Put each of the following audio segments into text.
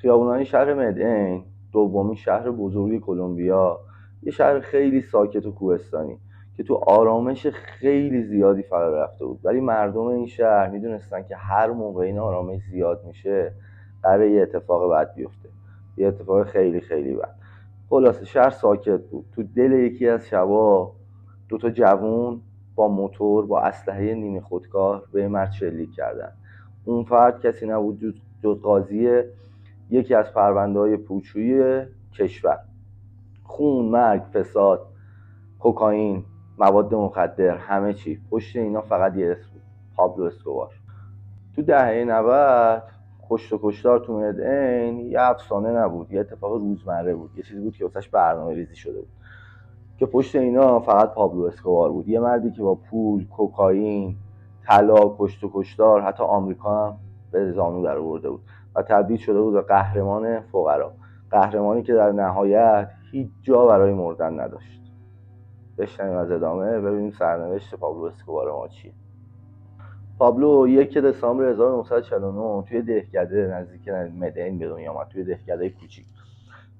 خیابونای شهر مدین، دومین شهر بزرگ کلمبیا، یه شهر خیلی ساکت و کوهستانی که تو آرامش خیلی زیادی فرا رفته بود، ولی مردم این شهر میدونستن که هر موقع این آرامش زیاد میشه قراره یه اتفاق بد بیفته، یه اتفاق خیلی خیلی بد. خلاصه شهر ساکت بود. تو دل یکی از شبا دوتا جوون با موتور با اسلحه نیمه خودکار به مرد شلیک کردن. اون فرد کسی نبود جز قاضی یکی از پرونده‌های پولشویی کشور. خون، مرگ، فساد، کوکائین، مواد مخدر، همه چی پشت اینا فقط یه اسم بود: پابلو اسکوبار. تو دهه 90 کشت و کشتار تو مدین یه افسانه نبود، یه اتفاق روزمره بود، یه چیزی بود که واسش برنامه ریزی شده بود که پشت اینا فقط پابلو اسکوبار بود. یه مردی که با پول، کوکائین، طلا، کشت و کشتار، حتی آمریکا هم به زانو در آورده بود و تبدیل شده بود به قهرمان فقرا، قهرمانی که در نهایت هیچ جا برای مردن نداشت. بشنویم از ادامه ببینیم سرنوشت پابلو اسکوبار ما چیه. پابلو 1 دسامبر 1949 توی دهکده نزدیک مدین به دنیا آمد، توی دهکده کوچیک.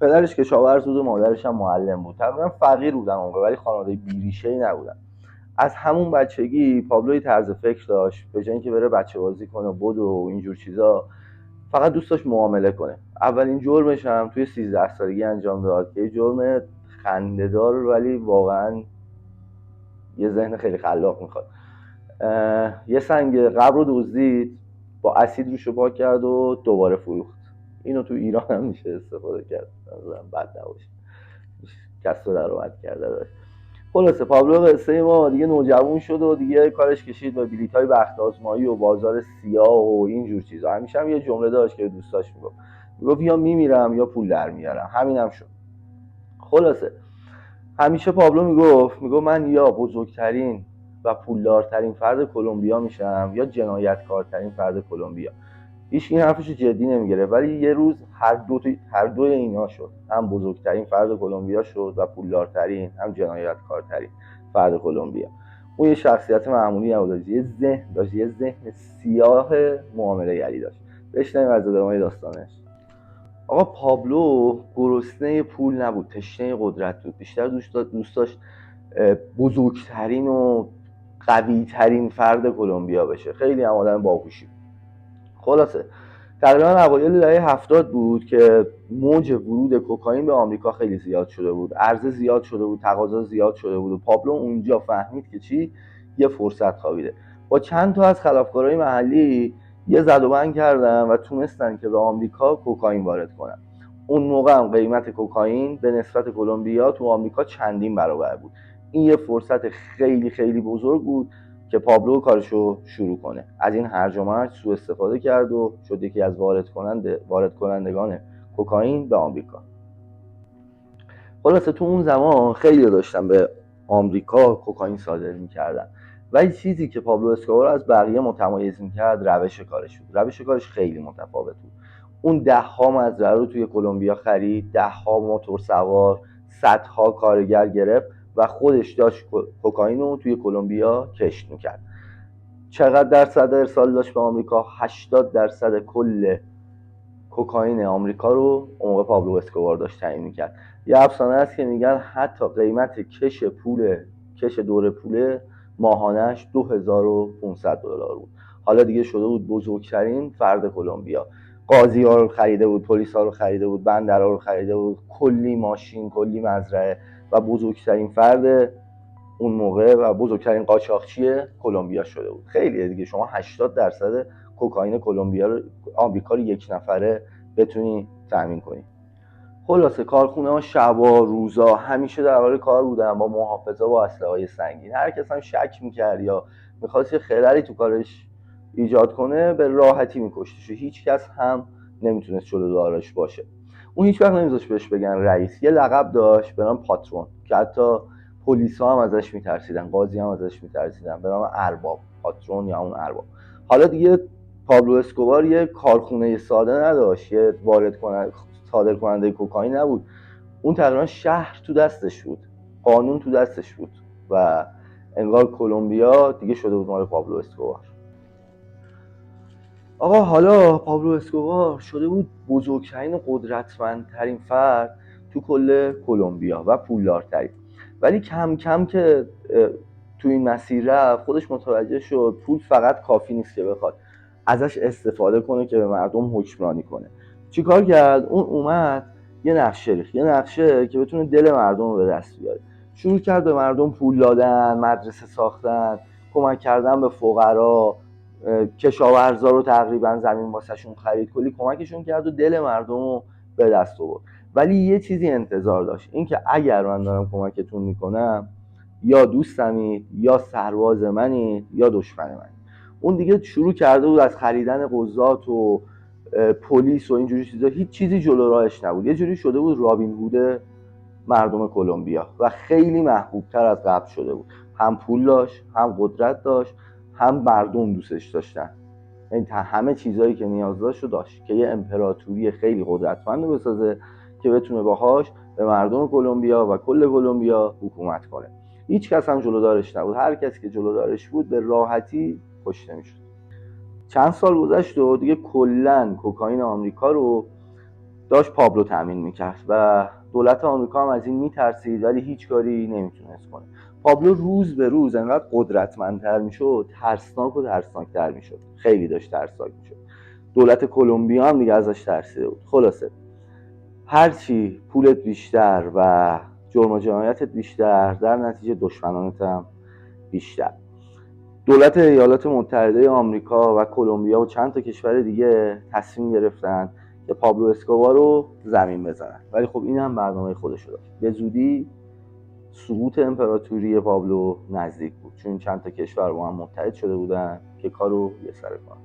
پدرش کشاورز بود و مادرش هم معلم بود. تقریبا فقیر بودن اون ولی خانواده بیریشه‌ای نبودن. از همون بچگی پابلو طرز فکر داشت، به جای اینکه بره بچه بازی کنه و اینجور چیزا، فقط دوست داشت معامله کنه. اولین جرمش هم توی 13 سالگی انجام داد که یه جرم خنده‌دار ولی واقعا یه ذهن خیلی خلاق میخواد. یه سنگ قبر رو دزدید، با اسید روش رو پاک کرد و دوباره فروخت. اینو تو ایران هم میشه استفاده کرد، بد نباشه، کسب و درآمد کرده داشت. خلاصه پابلو قصه ما دیگه نوجوان شد و دیگه کارش کشید به بلیط‌های بخت آزمایی و بازار سیاه و اینجور چیزا. همیشه هم یه جمله داشت که دوستاش میگفت یا میمیرم یا پول در میارم. همینم شد. خلاصه همیشه پابلو میگفت من یا بزرگترین و پولدارترین فرد کلمبیا میشم یا جنایتکارترین فرد کلمبیا. هیچ این حرفش جدی نمیگیره، ولی یه روز هر دو اینا شد. هم بزرگترین فرد کلمبیا شد و پولدارترین، هم جنایتکارترین فرد کلمبیا. اون یه شخصیت معمولی نبود، یه ذهن داشت، یه ذهن سیاه معامله گری داشت. بشنویم از ادامه داستانش. آقا پابلو گرسنه پول نبود، تشنه قدرت بود. بیشتر دوست داشت بزرگترین و قوی‌ترین فرد کلمبیا بشه. خیلی هم آدم باهوشی. خلاصه تقریبا اوایل دهه 70 بود که موج ورود کوکائین به آمریکا خیلی زیاد شده بود، عرضه زیاد شده بود، تقاضا زیاد شده بود و پابلو اونجا فهمید که یه فرصت خوابیده. با چند تا از خلافکارهای محلی یه زد و بند کردن و تونستن که به آمریکا کوکائین وارد کنن. اون موقع هم قیمت کوکائین به نسبت کلمبیا تو آمریکا چندین برابر بود. این یه فرصت خیلی خیلی بزرگ بود که پابلو کارشو شروع کنه. از این هرج و مرج سوء استفاده کرد و شد یکی از وارد کنندگان کوکائین به آمریکا. خلاصه تو اون زمان خیلی داشتن به آمریکا کوکائین صادر می‌کردن، ولی چیزی که پابلو اسکوبار از بقیه متمایز می‌کرد روش کارش بود. روش کارش خیلی متفاوت بود. اون 10 مزرعه رو توی کلمبیا خرید، 10 موتور سوار، صدها کارگر گرفت و خودش داشت کوکائین رو توی کلمبیا کشت میکرد. چقدر درصد ارسال داشت به آمریکا؟ 80% کل کوکائین آمریکا رو اون موقع پابلو اسکوبار داشت تعیین میکرد. یه افسانه هست که میگن حتی قیمت کش دور پول ماهانش $2500 بود. حالا دیگه شده بود بزرگترین فرد کلمبیا. قاضی ها رو خریده بود، پلیس ها رو خریده بود، بندرها رو خریده بود، کلی ماشین، کلی مزرعه و بزرگترین فرد اون موقع و بزرگترین قاچاقچی کلمبیا شده بود. خیلیه دیگه، شما 80% کوکائین آمریکا رو یک نفره بتونی تامین کنی. خلاصه کارخونه ها شبا روزا همیشه در حال کار بودن با محافظا با اسلحه‌های سنگین. هر کس هم شک میکرد یا میخواست یه خللی تو کارش ایجاد کنه به راحتی میکشتش. هیچ کس هم نمیتونست جلودارش باشه. اون هیچ وقت نمیذاشت بهش بگن رئیس. یه لقب داشت به نام پاترون که حتی پلیسا هم ازش میترسیدن، قاضی هم ازش میترسیدن، به نام ارباب. پاترون یا اون ارباب. حالا دیگه پابلو اسکوبار یه کارخونه ساده نداشت، یه صادر کننده کوکائین نبود. اون تقریبا شهر تو دستش بود، قانون تو دستش بود و انگار کلمبیا دیگه شده بود مال پابلو اسکوبار. آقا حالا پابلو اسکوبار شده بود بزرگترین و قدرتمندترین فرد تو کل کلمبیا و پولدارترین، ولی کم کم که تو این مسیر رفت خودش متوجه شد پول فقط کافی نیست که بخواد ازش استفاده کنه که به مردم حکمرانی کنه. چیکار کرد؟ اون اومد یه نقشه ریخت، یه نقشه که بتونه دل مردم رو به دست بیاره. شروع کرد به مردم پول دادن، مدرسه ساختن، کمک کردن به فقرا، کشاورزا رو تقریبا زمین واسهشون خرید، کلی کمکشون کرد و دل مردم رو به دست آورد. ولی یه چیزی انتظار داشت، اینکه اگر من دارم کمکتون میکنم یا دوستمید یا سرباز منید یا دشمن منید. اون دیگه شروع کرده بود از خریدن قضات و پلیس و اینجوری چیزا، هیچ چیزی جلو راهش نبود. یه جوری شده بود رابین هود مردم کلمبیا و خیلی محبوبتر از قبل شده بود. هم پول داشت، هم قدرت داشت، هم مردم دوستش داشتن. یعنی همه چیزایی که نیاز داشت رو داشت که یه امپراتوری خیلی قدرتمند بسازه که بتونه باهاش به مردم کلمبیا و کل کلمبیا حکومت کنه. هیچ کس هم جلودارش نبود. هر کسی که جلودارش بود به راحتی کشته میشد. چند سال گذشت و دیگه کلا کوکائین آمریکا رو داشت پابلو تامین میکرد و دولت آمریکا هم از این میترسید ولی هیچ کاری نمیتونست کنه. پابلو روز به روز انقدر قدرتمندتر میشد، ترسناک و ترسناکتر میشد، خیلی داشت ترسناک میشد. دولت کلمبیا هم دیگه ازش ترسیده بود. خلاصه هرچی پولت بیشتر و جرم و جنایتت بیشتر، در نتیجه دشمنانت هم بیشتر. دولت ایالات متحده آمریکا و کلمبیا و چند تا کشور دیگه تصمیم گرفتن که پابلو اسکوبار رو زمین بزنن، ولی خب این هم برنامه خودشو داشت. به زودی سقوط امپراتوری پابلو نزدیک بود، چون چند تا کشور با هم متحد شده بودن که کارو یه سره کنن.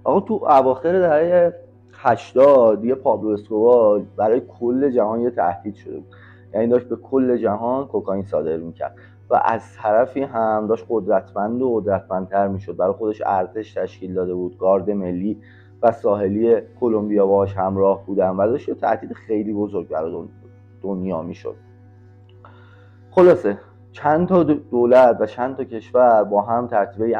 آقا تو اواخر دهه 80 دیگه پابلو اسکوبار برای کل جهان یه تهدید شده بود. یعنی داشت به کل جهان کوکائین صادر میکرد و از طرفی هم داشت قدرتمند و قدرتمندتر میشد. برای خودش ارتش تشکیل داده بود، گارد ملی و ساحلی کلمبیا باهاش همراه بودن و داشت یه تهدید خیلی بزرگ برای دنیا میشد. خلاصه چند تا دولت و چند تا کشور با هم ترتیب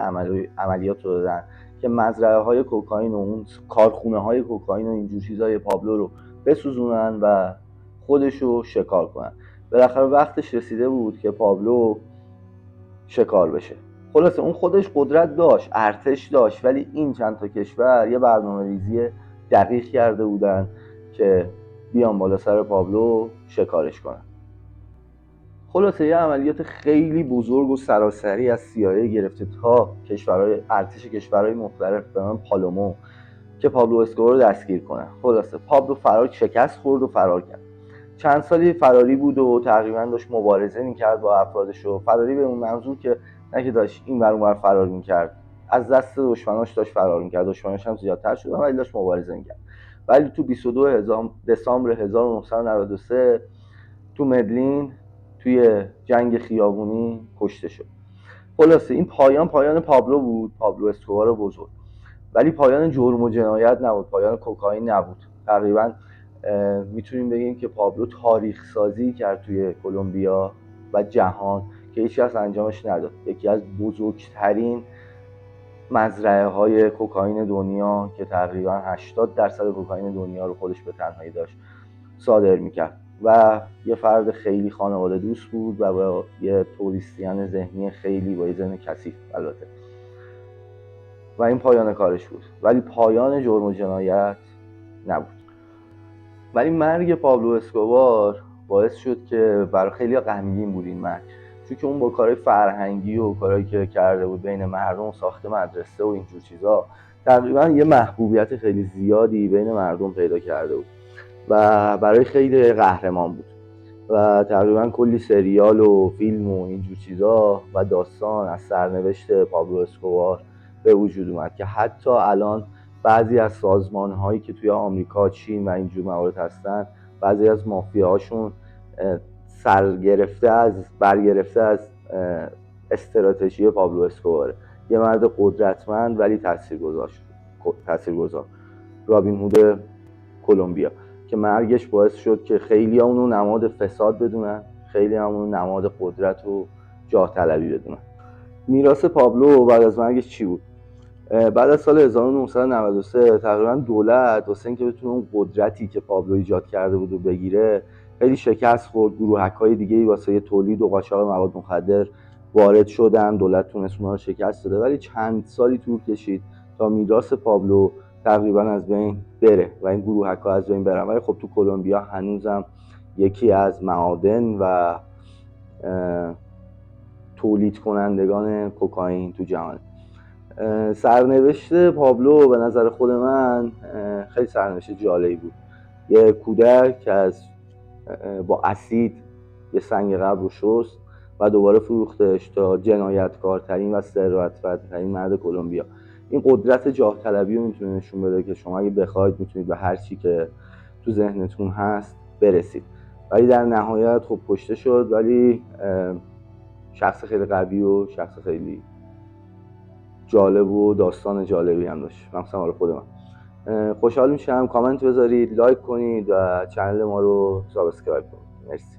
عملیات رو دادن که مزرعه های کوکائین و اون کارخونه های کوکائین و اینجور چیزای پابلو رو بسوزونن و خودشو شکار کنن. بالاخره وقتش رسیده بود که پابلو شکار بشه. خلاصه اون خودش قدرت داشت، ارتش داشت، ولی این چند تا کشور یه برنامه‌ریزی دقیق کرده بودن که بیان بالا سر پابلو شکارش کنن. خلاصه یه عملیات خیلی بزرگ و سراسری از CIA گرفته تا ارتش کشورهای مختلف به نام پالومو که پابلو اسکوبار رو دستگیر کنن. خلاصه پابلو شکست خورد و فرار کرد. چند سالی فراری بود و تقریبا داشت مبارزه میکرد با افرادش. و فراری به اون منظور که نه که داشت این ور اون ور فرار میکرد، از دست دشمناش داشت فرار میکرد. دشمناش هم زیادتر شد ولی داشت مبارزه میکرد. ولی تو 22 دسامبر 1993 تو مدلین توی جنگ خیابونی کشته شد. خلاصه این پایان پابلو بود، پابلو اسکوبار بزرگ. ولی پایان جرم و جنایت نبود، پایان کوکائین نبود. تقریبا میتونیم بگیم که پابلو تاریخ سازی کرد توی کلمبیا و جهان که هیچ کس انجامش نداد. یکی از بزرگترین مزرعه های کوکائین دنیا که تقریبا 80% کوکائین دنیا رو خودش به تنهایی داشت صادر میکرد و یه فرد خیلی خانواده دوست بود و با یه توریستیان ذهنی خیلی با یه ذهن کثیف البته. و این پایان کارش بود، ولی پایان جرم و جنایت نبود. ولی مرگ پابلو اسکوبار باعث شد که برای خیلی غمگین بود این مرگ، چون که اون با کارهای فرهنگی و کارهایی که کرده بود بین مردم، ساخت مدرسه و اینجور چیزا، تقریبا یه محبوبیت خیلی زیادی بین مردم پیدا کرده بود و برای خیلی قهرمان بود و تقریبا کلی سریال و فیلم و اینجور چیزا و داستان از سرنوشت پابلو اسکوبار به وجود اومد که حتی الان بعضی از سازمان‌هایی که توی آمریکا، چین و اینجور موارد هستن، بعضی از مافیاهاشون برگرفته از استراتژی پابلو اسکوباره. یه مرد قدرتمند ولی تاثیرگذار، رابین هود کلمبیا، که مرگش باعث شد که خیلی ها اونو نماد فساد بدونن، خیلی ها اونو نماد قدرت و جاه طلبی بدونن. میراث پابلو بعد از مرگش چی بود؟ بعد از سال 1993 تقریبا دولت واسه اینکه بتونه اون قدرتی که پابلو ایجاد کرده بود رو بگیره خیلی شکست خورد. گروهک‌های دیگه‌ای واسه تولید و قاچاق مواد مخدر وارد شدن، دولت تونست اونها رو شکست بده، ولی چند سالی طول کشید تا میراث پابلو تقریبا از بین بره و این گروهک‌ها از بین برن. ولی خب تو کلمبیا هنوزم یکی از معادن و تولید کنندگان کوکائین تو جهان. سرنوشت پابلو به نظر خود من خیلی سرنوشت جالبی بود. یه کودک که از با اسید یه سنگ قبر رو شست و دوباره فروختش تا جنایتکارترین و ثروتمندترین مرد کلمبیا. این قدرت جاه طلبی رو میتونه نشون بده که شما اگه بخواید میتونید به هر چی که تو ذهنتون هست برسید. ولی در نهایت خب کشته شد، ولی شخص خیلی قوی و شخص خیلی جالب و داستان جالبی هم داشت، مثلا حال خود من. خوشحال میشم کامنت بذارید، لایک کنید و چنل ما رو سابسکرایب کنید. مرسی.